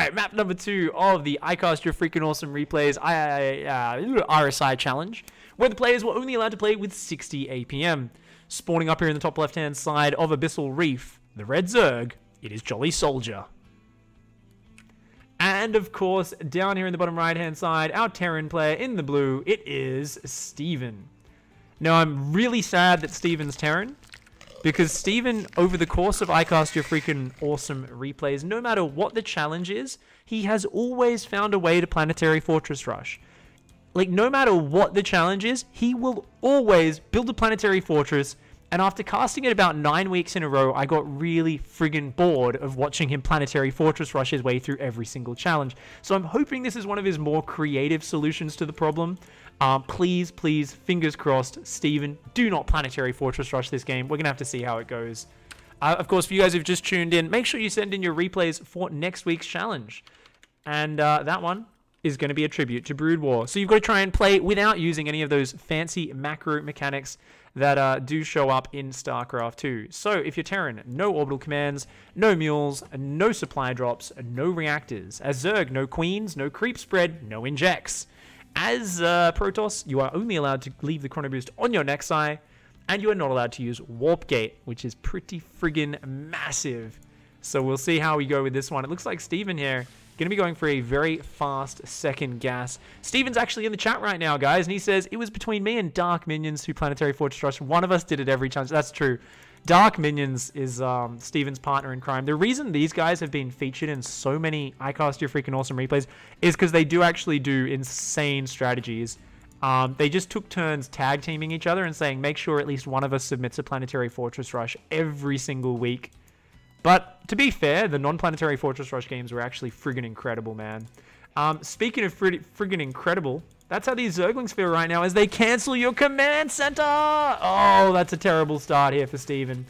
right, map number 2 of the iCast Your Freaking Awesome Replays RSI challenge, where the players were only allowed to play with 60 APM. Spawning up here in the top left-hand side of Abyssal Reef, the Red Zerg, it is Jolly Soldier. And of course, down here in the bottom right-hand side, our Terran player in the blue, it is Steven. Now, I'm really sad that Steven's Terran, because Steven, over the course of iCast Your Freaking Awesome Replays, no matter what the challenge is, he has always found a way to Planetary Fortress Rush. Like, no matter what the challenge is, he will always build a Planetary Fortress, and after casting it about 9 weeks in a row, I got really friggin' bored of watching him Planetary Fortress rush his way through every single challenge. So I'm hoping this is one of his more creative solutions to the problem. Please, fingers crossed, Steven, do not Planetary Fortress rush this game. We're going to have to see how it goes. Of course, for you guys who've just tuned in, make sure you send in your replays for next week's challenge. And that one is going to be a tribute to Brood War. So you've got to try and play without using any of those fancy macro mechanics that do show up in StarCraft 2. So if you're Terran, no orbital commands, no mules, no supply drops, no reactors. As Zerg, no queens, no creep spread, no injects. As Protoss, you are only allowed to leave the chrono boost on your Nexi, and you are not allowed to use Warp Gate, which is pretty friggin' massive. So we'll see how we go with this one. It looks like Steven here going to be going for a very fast second gas. Steven's actually in the chat right now, guys, and he says, it was between me and Dark Minions who Planetary Fortress Rush. One of us did it every challenge. That's true. Dark Minions is Steven's partner in crime. The reason these guys have been featured in so many iCast Your Freaking Awesome Replays is because they do actually do insane strategies. They just took turns tag teaming each other and saying, make sure at least one of us submits a Planetary Fortress Rush every single week. But to be fair, the non-Planetary Fortress Rush games were actually friggin' incredible, man. Speaking of friggin' incredible, that's how these Zerglings feel right now as they cancel your command center. Oh, that's a terrible start here for Steven.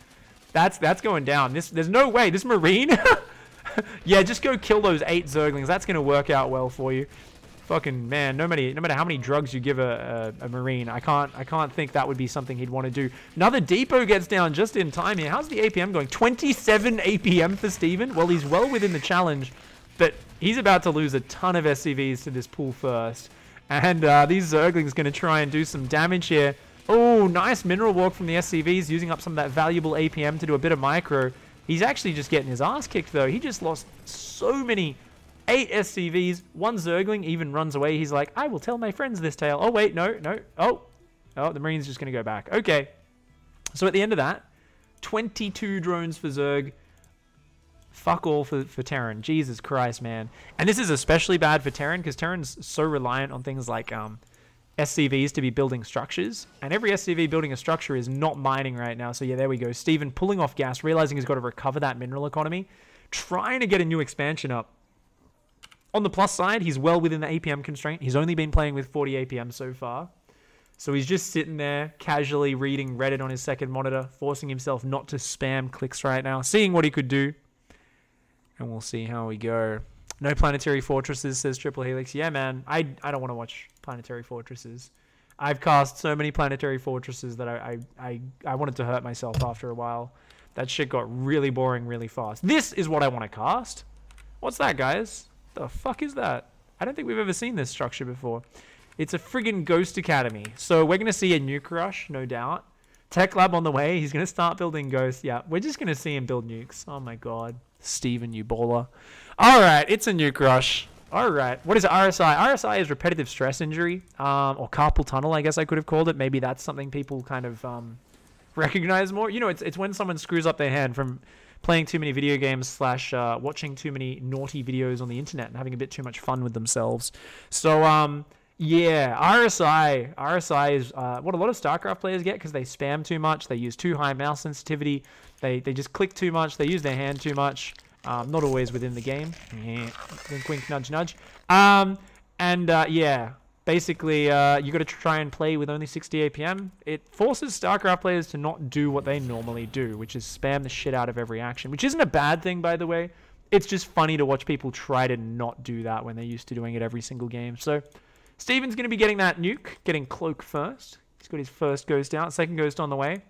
That's going down. There's no way. This Marine? Yeah, just go kill those 8 Zerglings. That's going to work out well for you. Fucking man, no matter how many drugs you give a Marine, I can't think that would be something he'd want to do. Another depot gets down just in time here. How's the APM going? 27 APM for Steven. Well, he's well within the challenge, but he's about to lose a ton of SCVs to this pool first. And these Zerglings going to try and do some damage here. Oh, nice mineral walk from the SCVs, using up some of that valuable APM to do a bit of micro. He's actually just getting his ass kicked, though. He just lost so many 8 SCVs, 1 Zergling even runs away. He's like, I will tell my friends this tale. Oh, wait, no. Oh, the Marine's just going to go back. Okay. So at the end of that, 22 drones for Zerg. Fuck all for Terran. Jesus Christ, man. And this is especially bad for Terran because Terran's so reliant on things like SCVs to be building structures. And every SCV building a structure is not mining right now. So yeah, there we go. Steven pulling off gas, realizing he's got to recover that mineral economy. Trying to get a new expansion up. On the plus side, he's well within the APM constraint. He's only been playing with 40 APM so far. So he's just sitting there, casually reading Reddit on his second monitor, forcing himself not to spam clicks right now, seeing what he could do. And we'll see how we go. No Planetary Fortresses, says Triple Helix. Yeah, man, I don't want to watch Planetary Fortresses. I've cast so many Planetary Fortresses that I wanted to hurt myself after a while. That shit got really boring really fast. This is what I want to cast. What's that, guys? The fuck is that? I don't think we've ever seen this structure before. It's a friggin' Ghost Academy. So we're going to see a nuke rush, no doubt. Tech Lab on the way. He's going to start building Ghosts. Yeah, we're just going to see him build nukes. Oh my god. Steven, you baller. Alright, it's a nuke rush. Alright, what is it? RSI? RSI is repetitive stress injury. Or carpal tunnel, I guess I could have called it. Maybe that's something people kind of recognize more. You know, it's when someone screws up their hand from playing too many video games / watching too many naughty videos on the internet and having a bit too much fun with themselves. So, yeah, RSI is what a lot of StarCraft players get because they spam too much. They use too high mouse sensitivity. They just click too much. They use their hand too much. Not always within the game. Yeah. Wink, wink, nudge, nudge. Yeah. Basically, you got to try and play with only 60 APM. It forces StarCraft players to not do what they normally do, which is spam the shit out of every action, which isn't a bad thing, by the way. It's just funny to watch people try to not do that when they're used to doing it every single game. So, Steven's going to be getting that nuke, getting Cloak first. He's got his first Ghost out, second Ghost on the way.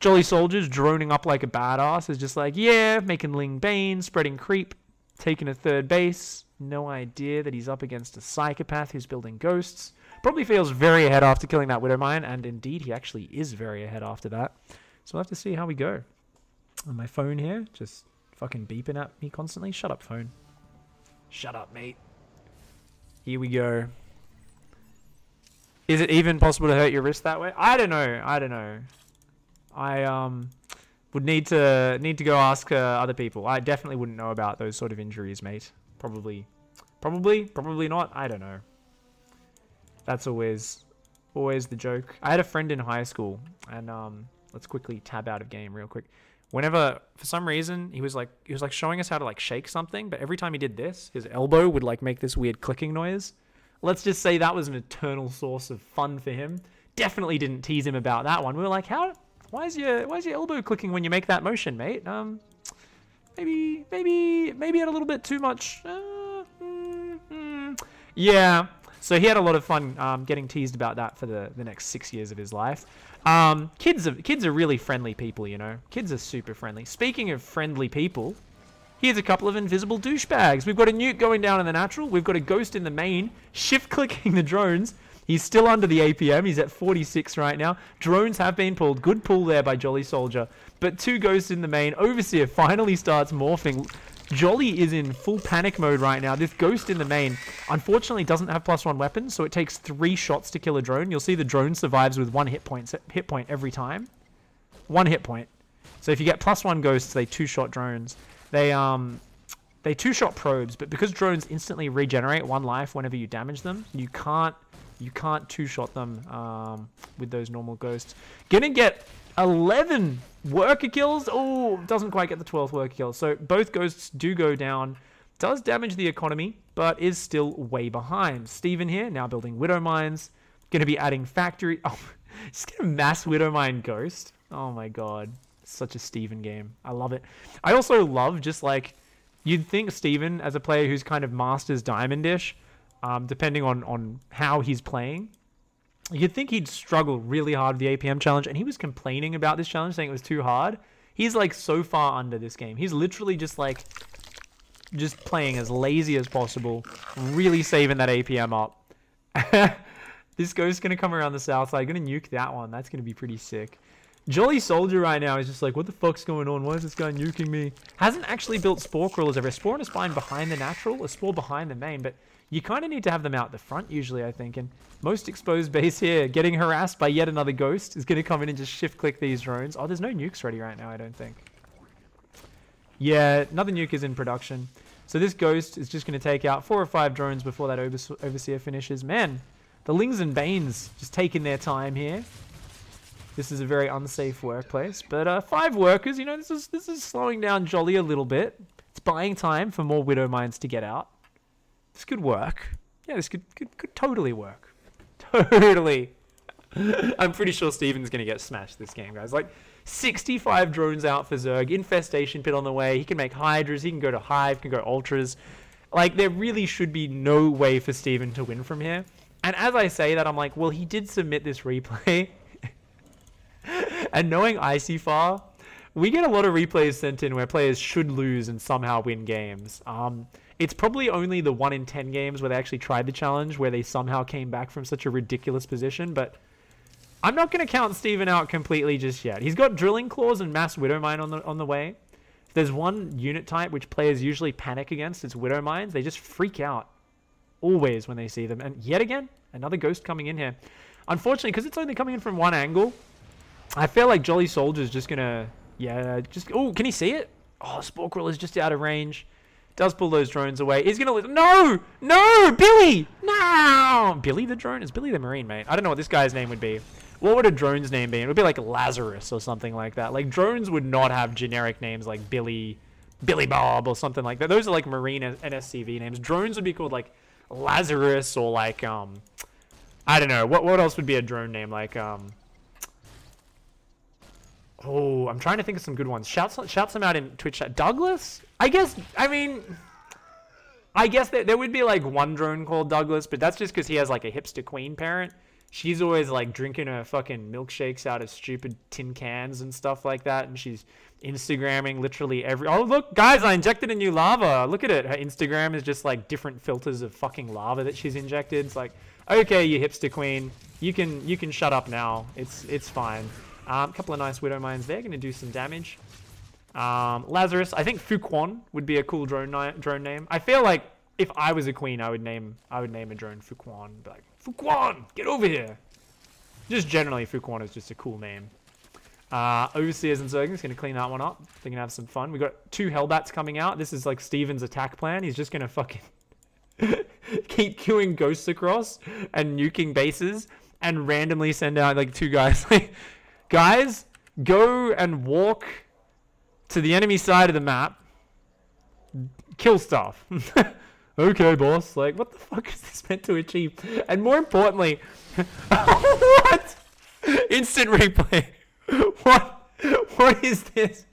Jolly Soldier's droning up like a badass, is just like, yeah, making Ling Bane, spreading creep. taking a third base. No idea that he's up against a psychopath who's building ghosts. Probably feels very ahead after killing that Widow Mine, and indeed he actually is very ahead after that. So we'll have to see how we go. On my phone here, just fucking beeping at me constantly. Shut up, phone. Shut up, mate. Here we go. Is it even possible to hurt your wrist that way? I don't know. I don't know. I would need to go ask other people. I definitely wouldn't know about those sort of injuries, mate. Probably not. I don't know. That's always the joke. I had a friend in high school, and let's quickly tab out of game real quick. Whenever, for some reason, he was like showing us how to like shake something, but every time he did this, his elbow would like make this weird clicking noise. Let's just say that was an eternal source of fun for him. Definitely didn't tease him about that one. We were like, why is your elbow clicking when you make that motion, mate? Maybe had a little bit too much. Yeah. So he had a lot of fun getting teased about that for the next 6 years of his life. Kids are really friendly people, you know. Kids are super friendly. Speaking of friendly people, here's a couple of invisible douchebags. We've got a nuke going down in the natural. We've got a ghost in the main, shift-clicking the drones. He's still under the APM. He's at 46 right now. Drones have been pulled. Good pull there by Jolly Soldier. But 2 ghosts in the main. Overseer finally starts morphing. Jolly is in full panic mode right now. This ghost in the main, unfortunately, doesn't have +1 weapons, so it takes 3 shots to kill a drone. You'll see the drone survives with 1 hit point every time. 1 hit point. So if you get +1 ghosts, they 2-shot drones. They 2-shot probes, but because drones instantly regenerate 1 life whenever you damage them, you can't 2-shot them with those normal ghosts. Gonna get 11 worker kills. Oh, doesn't quite get the 12th worker kill. So both ghosts do go down. Does damage the economy, but is still way behind. Steven here, now building Widow Mines. Going to be adding factory. Oh, just going to mass Widow Mine ghost. Oh my god. Such a Steven game. I love it. I also love just like, you'd think Steven, as a player who's kind of masters Diamondish, depending on how he's playing, you'd think he'd struggle really hard with the APM challenge, and he was complaining about this challenge, saying it was too hard. He's like so far under this game. He's literally just playing as lazy as possible, really saving that APM up. This ghost's going to come around the south side, going to nuke that one. That's going to be pretty sick. Jolly Soldier right now is just like, what the fuck's going on? Why is this guy nuking me? Hasn't actually built spore crawlers ever. A spore and a spine behind the natural, a spore behind the main, but you kind of need to have them out the front usually, I think. And most exposed base here, getting harassed by yet another ghost, is going to come in and just shift-click these drones. Oh, there's no nukes ready right now, I don't think. Yeah, another nuke is in production. So this ghost is just going to take out 4 or 5 drones before that Overseer finishes. Man, the Lings and Banes just taking their time here. This is a very unsafe workplace. But 5 workers, you know, this is slowing down Jolly a little bit. It's buying time for more Widow Mines to get out. This could work. Yeah, this could totally work. Totally. I'm pretty sure Steven's going to get smashed this game, guys. Like, 65 drones out for Zerg. Infestation pit on the way. He can make Hydras. He can go to Hive. Can go Ultras. Like, there really should be no way for Steven to win from here. And as I say that, I'm like, well, he did submit this replay. And knowing ICYFAR, we get a lot of replays sent in where players should lose and somehow win games. It's probably only the 1 in 10 games where they actually tried the challenge where they somehow came back from such a ridiculous position, but I'm not going to count Steven out completely just yet. He's got Drilling Claws and Mass Widow Mine on the way. If there's one unit type which players usually panic against, it's Widow Mines. They just freak out always when they see them. And yet again, another ghost coming in here. Unfortunately, because it's only coming in from one angle, I feel like Jolly Soldier's just going to, yeah, just, oh, can he see it? Oh, Spore Crawler's just out of range. Does pull those drones away. He's going to... No! No! Billy! No! Billy the drone? Is Billy the Marine, mate? I don't know what this guy's name would be. What would a drone's name be? It would be like Lazarus or something like that. Like, drones would not have generic names like Billy Bob or something like that. Those are like Marine NSCV names. Drones would be called like Lazarus or like, I don't know. What else would be a drone name? Like, oh, I'm trying to think of some good ones. Shout some out in Twitch chat. Douglas? I guess there would be like one drone called Douglas, but that's just because he has like a hipster queen parent. She's always like drinking her fucking milkshakes out of stupid tin cans and stuff like that. And she's Instagramming literally every... Oh, look, guys, I injected a new lava. Look at it. Her Instagram is just like different filters of fucking lava that she's injected. It's like, okay, you hipster queen. You can shut up now. It's fine. A couple of nice Widow Mines there. Going to do some damage. Lazarus. I think Fuquan would be a cool drone name. I feel like if I was a queen, I would name a drone Fuquan. Be like, Fuquan, get over here. Just generally, Fuquan is just a cool name. Overseers and Zergings going to clean that one up. They're going to have some fun. We've got 2 Hellbats coming out. This is like Steven's attack plan. He's just going to fucking keep queuing ghosts across and nuking bases and randomly send out like 2 guys. Like, guys, go and walk to the enemy side of the map. Kill stuff. Okay, boss. Like, what the fuck is this meant to achieve? And more importantly, what? Instant replay. What is this?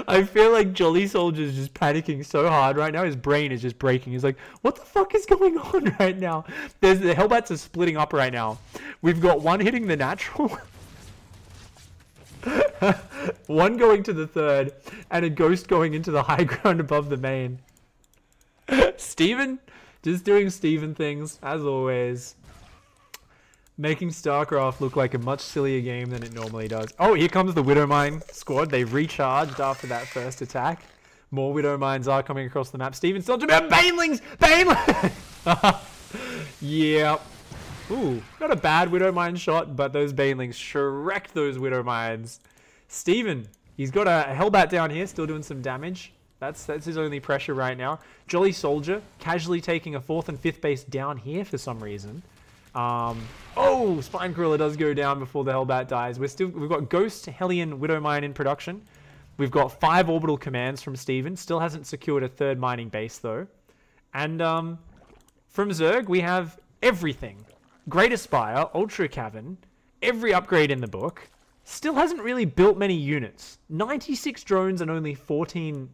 I feel like Jolly Soldier's just panicking so hard right now. His brain is just breaking. He's like, what the fuck is going on right now? The Hellbats are splitting up right now. We've got one hitting the natural. One going to the third. And a ghost going into the high ground above the main. Steven, just doing Steven things, as always. Making StarCraft look like a much sillier game than it normally does. Oh, here comes the Widow Mine squad. They've recharged after that first attack. More Widow Mines are coming across the map. Steven still about Banelings! Banelings! Yeah. Ooh, not a bad Widow Mine shot, but those Banelings wrecked those Widow Mines. Steven, he's got a Hellbat down here, still doing some damage. That's his only pressure right now. Jolly Soldier casually taking a 4th and 5th base down here for some reason. Oh, Spine Crawler does go down before the Hellbat dies. We've got Ghost, Hellion, Widow Mine in production. We've got 5 orbital commands from Steven. Still hasn't secured a 3rd mining base though. And from Zerg we have everything. Great Aspire, Ultra Cavern, every upgrade in the book. Still hasn't really built many units. 96 drones and only 14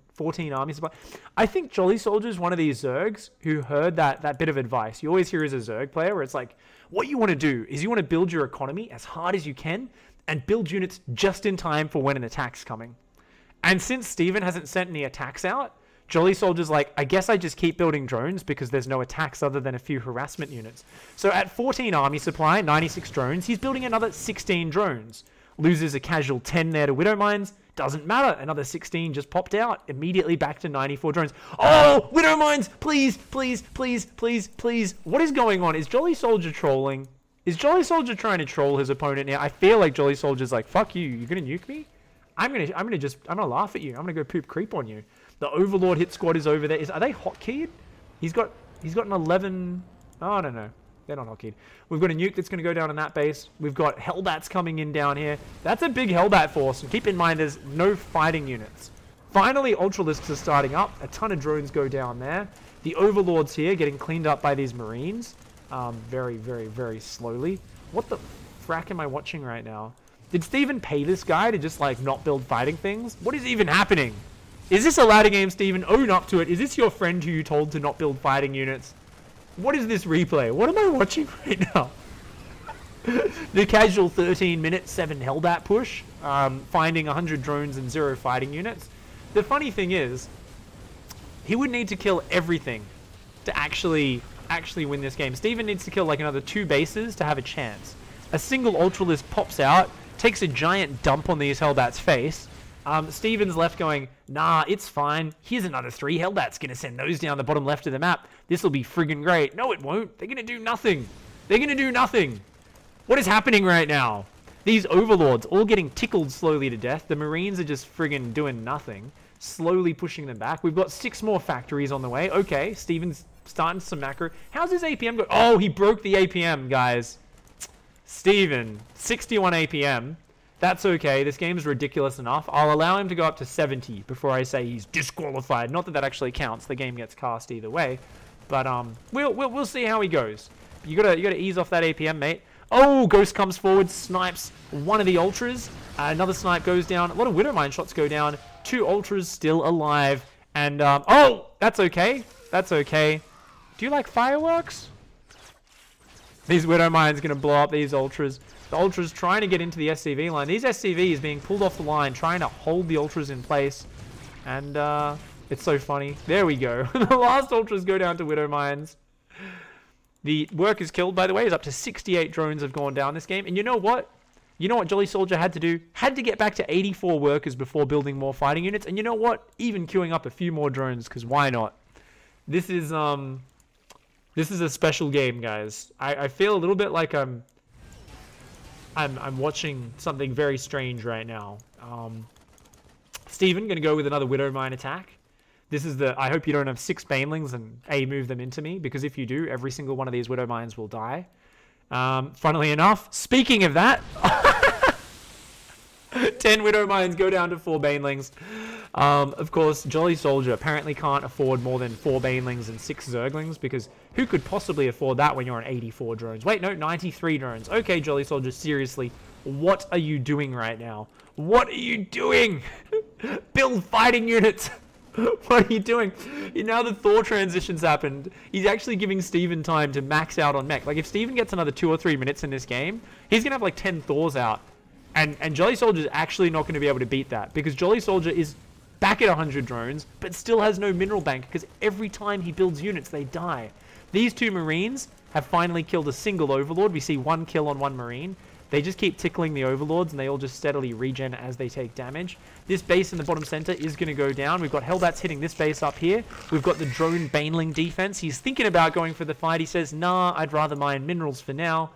army supply. I think Jolly Soldier is one of these Zergs who heard that bit of advice. You always hear as a Zerg player where it's like, what you want to do is you want to build your economy as hard as you can and build units just in time for when an attack's coming. And since Steven hasn't sent any attacks out, Jolly Soldier's like, I guess I just keep building drones because there's no attacks other than a few harassment units. So at 14 army supply, 96 drones, he's building another 16 drones. Loses a casual 10 there to Widow Mines. Doesn't matter. Another 16 just popped out. Immediately back to 94 drones. Oh, Widow Mines! Please, please, please, please, please. What is going on? Is Jolly Soldier trolling? Is Jolly Soldier trying to troll his opponent now? I feel like Jolly Soldier's like, fuck you. You're gonna nuke me? I'm gonna laugh at you. I'm gonna go poop creep on you. The Overlord hit squad is over there. Are they hotkeyed? He's got an 11. Oh, I don't know. They're not hotkeyed. We've got a nuke that's going to go down on that base. We've got Hellbats coming in down here. That's a big Hellbat force. And keep in mind, there's no fighting units. Finally, Ultralisks are starting up. A ton of drones go down there. The Overlords here getting cleaned up by these Marines. Very, very, very slowly. What the frack am I watching right now? Did Steven pay this guy to just, like, not build fighting things? What is even happening? Is this a ladder game, Steven? Own up to it. Is this your friend who you told to not build fighting units? What is this replay? What am I watching right now? The casual 13-minute 7 Hellbat push, finding 100 drones and 0 fighting units. The funny thing is, he would need to kill everything to actually win this game. Steven needs to kill like another 2 bases to have a chance. A single Ultralisk pops out, takes a giant dump on these Hellbats' face. Steven's left going, nah, it's fine. Here's another 3 Hellbats. Gonna send those down the bottom left of the map. This'll be friggin' great. No, it won't. They're gonna do nothing. They're gonna do nothing. What is happening right now? These Overlords all getting tickled slowly to death. The Marines are just friggin' doing nothing. Slowly pushing them back. We've got 6 more factories on the way. Okay, Steven's starting some macro. How's his APM go? Oh, he broke the APM, guys. Steven, 61 APM. That's okay. This game is ridiculous enough. I'll allow him to go up to 70 before I say he's disqualified. Not that that actually counts. The game gets cast either way. But we'll see how he goes. You gotta ease off that APM, mate. Oh, Ghost comes forward, snipes one of the Ultras. Another snipe goes down. A lot of Widowmine shots go down. 2 Ultras still alive. And, oh, that's okay. That's okay. Do you like fireworks? These Widowmines going to blow up these Ultras. The Ultras trying to get into the SCV line. These SCVs being pulled off the line, trying to hold the Ultras in place. And, it's so funny. There we go. The last Ultras go down to Widowmines. The workers killed, by the way, is up to 68 drones have gone down this game. And you know what? You know what Jolly Soldier had to do? Had to get back to 84 workers before building more fighting units. And you know what? Even queuing up a few more drones, because why not? This is a special game, guys. I feel a little bit like I'm watching something very strange right now. Steven gonna go with another Widowmine attack. This is the, I hope you don't have 6 Banelings and move them into me, because if you do, every single one of these Widowmines will die. Funnily enough, speaking of that, 10 Widowmines go down to 4 Banelings. Of course, Jolly Soldier apparently can't afford more than 4 Banelings and 6 Zerglings, because who could possibly afford that when you're on 84 drones? Wait, no, 93 drones. Okay, Jolly Soldier, seriously, what are you doing right now? What are you doing? Build fighting units. What are you doing? Now the Thor transition's happened. He's actually giving Steven time to max out on mech. Like, if Steven gets another 2 or 3 minutes in this game, he's going to have like 10 Thors out. And Jolly Soldier's actually not going to be able to beat that, because Jolly Soldier is back at 100 drones, but still has no mineral bank, because every time he builds units, they die. These 2 Marines have finally killed a single Overlord. We see 1 kill on 1 Marine. They just keep tickling the Overlords, and they all just steadily regen as they take damage. This base in the bottom center is going to go down. We've got Hellbats hitting this base up here. We've got the drone Baneling defense. He's thinking about going for the fight. He says, nah, I'd rather mine minerals for now.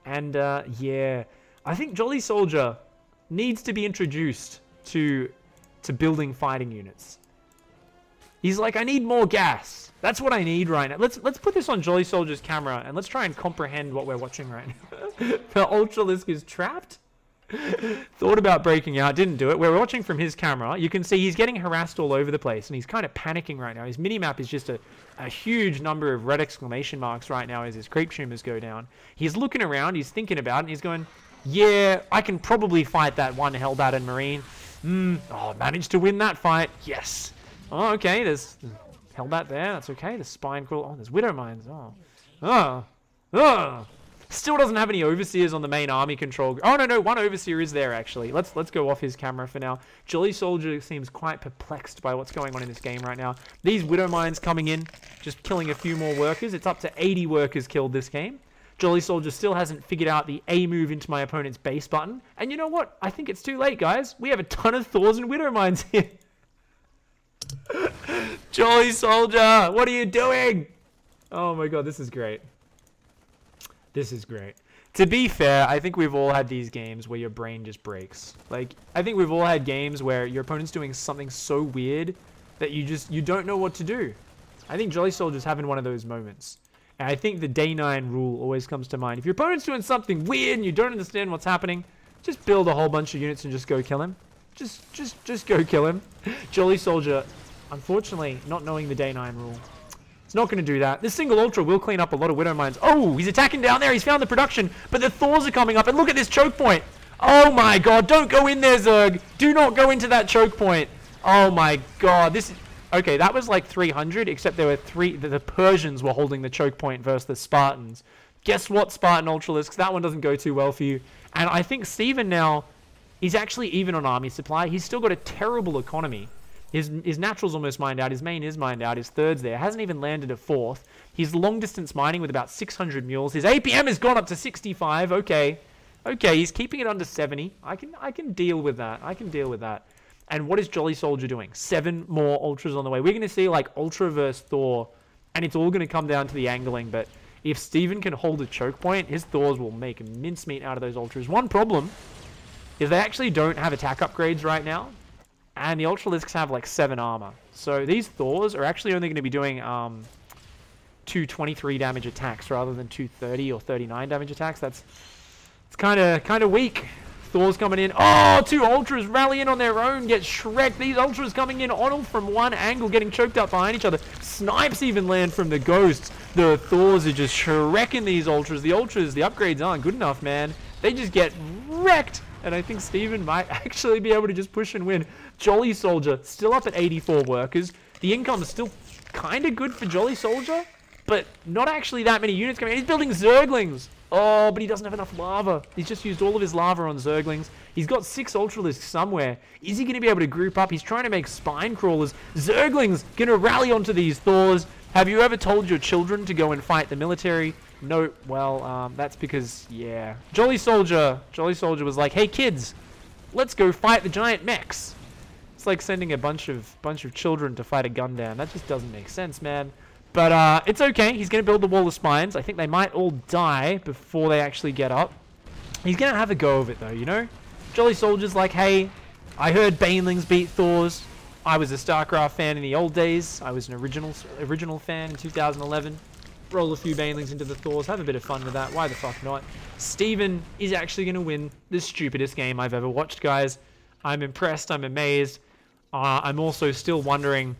And, yeah, I think Jolly Soldier needs to be introduced to building fighting units. He's like, I need more gas. That's what I need right now. Let's put this on Jolly Soldier's camera, and let's try and comprehend what we're watching right now. The Ultralisk is trapped. Thought about breaking out, didn't do it. We're watching from his camera. You can see he's getting harassed all over the place, and he's kind of panicking right now. His minimap is just a huge number of red exclamation marks right now as his creep tumors go down. He's looking around, he's thinking about it, and he's going, yeah, I can probably fight that one Hellbat and Marine. Oh, managed to win that fight. Yes. Oh, okay, there's Hellbat there. That's okay. There's Spine Crawl. Oh, there's Widowmines. Still doesn't have any Overseers on the main army control. Oh, no, one Overseer is there, actually. Let's go off his camera for now. Jolly Soldier seems quite perplexed by what's going on in this game right now. These Widowmines coming in, just killing a few more workers. It's up to 80 workers killed this game. Jolly Soldier still hasn't figured out the A move into my opponent's base button. And you know what? I think it's too late, guys. We have a ton of Thors and Widowmines here. Jolly Soldier, what are you doing? Oh my god, this is great. This is great. To be fair, I think we've all had these games where your brain just breaks. Like, I think we've all had games where your opponent's doing something so weird that you don't know what to do. I think Jolly Soldier's having one of those moments. And I think the day 9 rule always comes to mind. If your opponent's doing something weird and you don't understand what's happening, just build a whole bunch of units and just go kill him. Just go kill him. Jolly Soldier, unfortunately, not knowing the day 9 rule. It's not going to do that. This single Ultra will clean up a lot of Widowmines. Oh, he's attacking down there. He's found the production, but the Thors are coming up. And look at this choke point. Oh my god, don't go in there, Zerg. Do not go into that choke point. Oh my god, this is... Okay, that was like 300, except there were 3... The Persians were holding the choke point versus the Spartans. Guess what, Spartan Ultralisks? That one doesn't go too well for you. And I think Steven now... He's actually even on army supply. He's still got a terrible economy. His natural's almost mined out. His main is mined out. His third's there. Hasn't even landed a 4th. He's long distance mining with about 600 mules. His APM has gone up to 65. Okay. Okay, he's keeping it under 70. I can deal with that. I can deal with that. And what is Jolly Soldier doing? 7 more Ultras on the way. We're going to see like Ultra versus Thor. And it's all going to come down to the angling. But if Steven can hold a choke point, his Thors will make mincemeat out of those Ultras. One problem is they actually don't have attack upgrades right now. And the Ultralisks have like 7 armor. So these Thors are actually only going to be doing 223 damage attacks rather than 230 or 39 damage attacks. It's kind of weak. Thor's coming in. Oh, 2 Ultras rallying on their own. Get Shrek. These Ultras coming in on from one angle, getting choked up behind each other. Snipes even land from the Ghosts. The Thors are just Shrekking these Ultras. The Ultras, the upgrades aren't good enough, man. They just get wrecked. And I think Steven might actually be able to just push and win. Jolly Soldier still up at 84 workers. The income is still kind of good for Jolly Soldier, but not actually that many units coming in. He's building Zerglings. Oh, but he doesn't have enough lava. He's just used all of his lava on Zerglings. He's got 6 Ultralisks somewhere. Is he going to be able to group up? He's trying to make Spine Crawlers. Zerglings going to rally onto these Thors. Have you ever told your children to go and fight the military? No. Well, that's because, yeah. Jolly Soldier was like, hey kids, let's go fight the giant mechs. It's like sending a bunch of children to fight a Gundam. That just doesn't make sense, man. But it's okay. He's going to build the wall of spines. I think they might all die before they actually get up. He's going to have a go of it, though, you know? Jolly Soldier's like, hey, I heard Banelings beat Thors. I was a StarCraft fan in the old days. I was an original fan in 2011. Roll a few Banelings into the Thors. Have a bit of fun with that. Why the fuck not? Steven is actually going to win the stupidest game I've ever watched, guys. I'm impressed. I'm amazed. I'm also still wondering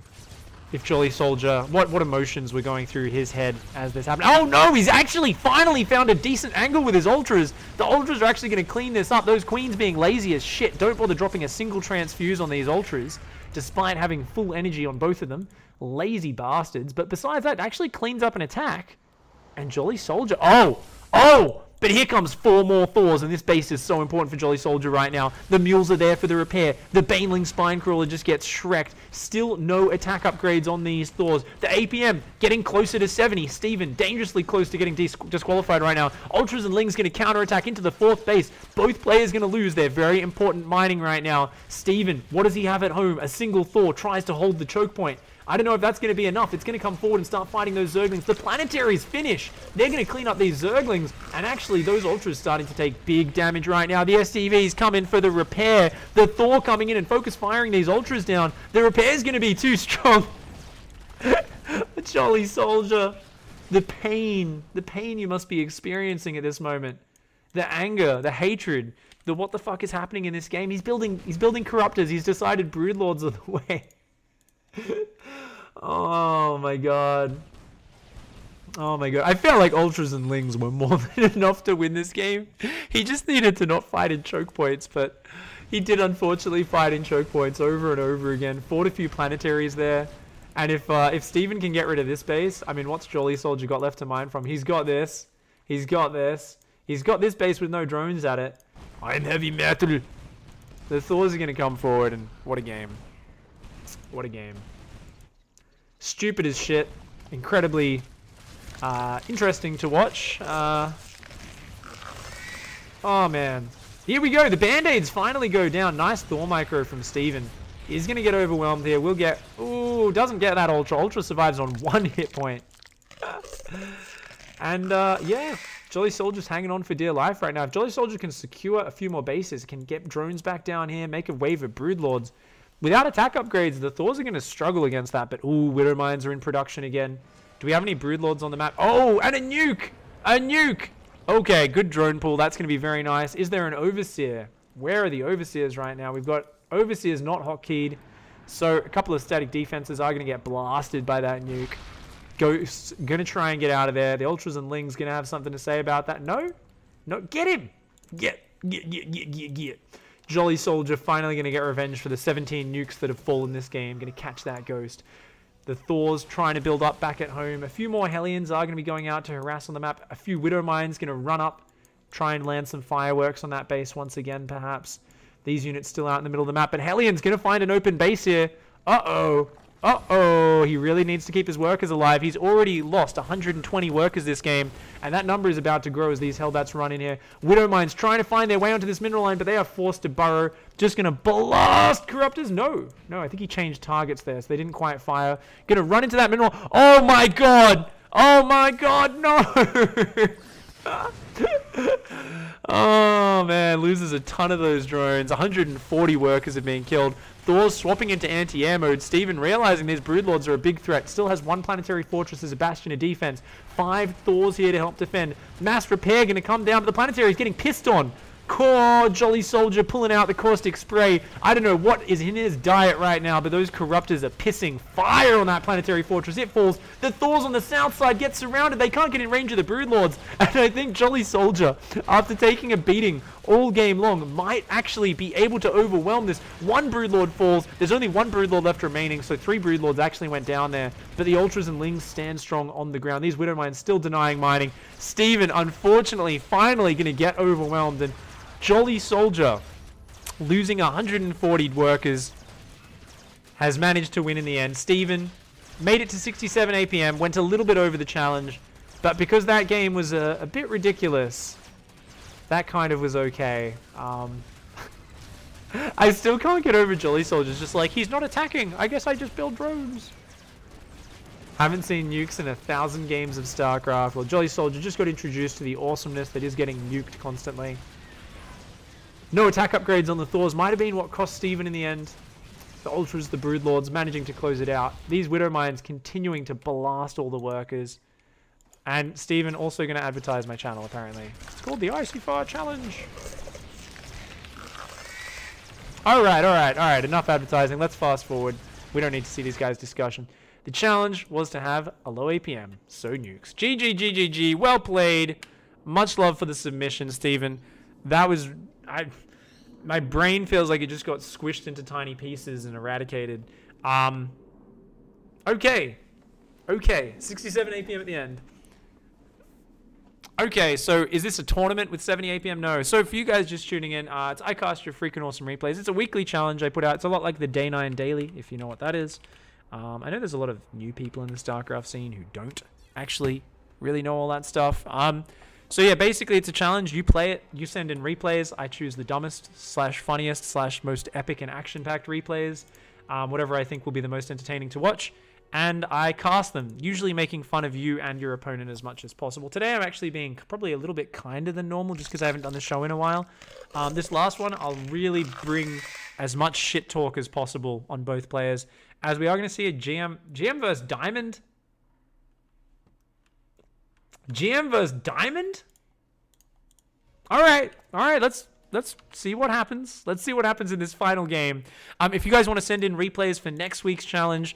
if Jolly Soldier, what emotions were going through his head as this happened. Oh no, he's actually finally found a decent angle with his Ultras. The Ultras are actually going to clean this up. Those Queens being lazy as shit don't bother dropping a single transfuse on these Ultras, despite having full energy on both of them. Lazy bastards. But besides that, actually cleans up an attack. And Jolly Soldier, oh! But here comes 4 more Thors, and this base is so important for Jolly Soldier right now. The mules are there for the repair. The Baneling Spine Crawler just gets shreked. Still no attack upgrades on these Thors. The APM getting closer to 70. Steven dangerously close to getting disqualified right now. Ultras and Ling's going to counterattack into the 4th base. Both players going to lose. They're very important mining right now. Steven, what does he have at home? A single Thor tries to hold the choke point. I don't know if that's going to be enough. It's going to come forward and start fighting those Zerglings. The Planetaries finish. They're going to clean up these Zerglings. And actually, those Ultras starting to take big damage right now. The SCVs come in for the repair. The Thor coming in and focus firing these Ultras down. The repair is going to be too strong. The Jolly Soldier. The pain you must be experiencing at this moment. The anger, the hatred, the what the fuck is happening in this game. He's building Corruptors. He's decided Broodlords are the way. Oh my god. Oh my god. I felt like Ultras and Lings were more than enough to win this game. He just needed to not fight in choke points, but he did unfortunately fight in choke points over and over again. Fought a few Planetaries there. And if Steven can get rid of this base, I mean, what's Jolly Soldier got left to mine from? He's got this. He's got this. He's got this base with no drones at it. I'm heavy metal. The Thors are going to come forward, and what a game. What a game. Stupid as shit. Incredibly interesting to watch. Oh, man. Here we go. The Band-Aids finally go down. Nice Thor micro from Steven. He's going to get overwhelmed here. We'll get... Ooh, doesn't get that Ultra. Ultra survives on 1 hit point. And, yeah. Jolly Soldier's hanging on for dear life right now. If Jolly Soldier can secure a few more bases, can get drones back down here, make a wave of Broodlords. Without attack upgrades, the Thors are going to struggle against that. But, ooh, Widow Mines are in production again. Do we have any Broodlords on the map? Oh, and a nuke! A nuke! Okay, good drone pool. That's going to be very nice. Is there an Overseer? Where are the Overseers right now? We've got Overseers not hotkeyed. So, a couple of static defenses are going to get blasted by that nuke. Ghosts going to try and get out of there. The Ultras and Lings going to have something to say about that. No? No, get him! Get. Jolly Soldier finally going to get revenge for the 17 nukes that have fallen this game. Going to catch that Ghost. The Thors trying to build up back at home. A few more Hellions are going to be going out to harass on the map. A few Widow Mines going to run up. Try and land some fireworks on that base once again, perhaps. These units still out in the middle of the map. But Hellion's going to find an open base here. Uh-oh. Uh-oh. He really needs to keep his workers alive. He's already lost 120 workers this game. And that number is about to grow as these Hellbats run in here. Widow Mines trying to find their way onto this mineral line, but they are forced to burrow. Just going to blast Corruptors. No, I think he changed targets there, so they didn't quite fire. Going to run into that mineral. Oh my god. Oh my god, no. Oh man, loses a ton of those drones. 140 workers have been killed. Thor's swapping into anti-air mode. Steven realizing these Broodlords are a big threat. Still has 1 planetary fortress as a bastion of defense. 5 Thors here to help defend. Mass repair going to come down, but the planetary is getting pissed on. Core Jolly Soldier pulling out the caustic spray. I don't know what is in his diet right now, but those corruptors are pissing fire on that planetary fortress. It falls. The Thors on the south side get surrounded. They can't get in range of the Broodlords. And I think Jolly Soldier, after taking a beating all game long, might actually be able to overwhelm this. One Broodlord falls. There's only one Broodlord left remaining, so 3 Broodlords actually went down there. But the Ultras and Lings stand strong on the ground. These Widow Mines still denying mining. Steven, unfortunately, finally going to get overwhelmed. And Jolly Soldier, losing 140 workers, has managed to win in the end. Steven made it to 67 APM, went a little bit over the challenge, but because that game was a bit ridiculous, that kind of was okay. I still can't get over Jolly Soldier's just like, he's not attacking, I guess I just build drones. Haven't seen nukes in 1,000 games of StarCraft. Well, Jolly Soldier just got introduced to the awesomeness that is getting nuked constantly. No attack upgrades on the Thors might have been what cost Steven in the end. The Ultras, the Broodlords, managing to close it out. These Widow Mines continuing to blast all the workers. And Steven also going to advertise my channel, apparently. It's called the ICYFAR Challenge. Alright. Enough advertising. Let's fast forward. We don't need to see these guys' discussion. The challenge was to have a low APM. So nukes. GG. Well played. Much love for the submission, Steven. That was... my brain feels like it just got squished into tiny pieces and eradicated. Okay. 67 APM at the end. Okay, so is this a tournament with 70 APM? No. So for you guys just tuning in, it's I Cast Your Freaking Awesome Replays. It's a weekly challenge I put out. It's a lot like the Day 9 Daily, if you know what that is. I know there's a lot of new people in the StarCraft scene who don't actually really know all that stuff. So yeah, basically it's a challenge. You play it, you send in replays. I choose the dumbest / funniest / most epic and action-packed replays, whatever I think will be the most entertaining to watch, and I cast them, usually making fun of you and your opponent as much as possible. Today I'm actually being probably a little bit kinder than normal just because I haven't done the show in a while. This last one, I'll really bring as much shit talk as possible on both players, as we are going to see a GM versus Diamond. GM versus Diamond? Alright, let's see what happens. Let's see what happens in this final game. If you guys want to send in replays for next week's challenge,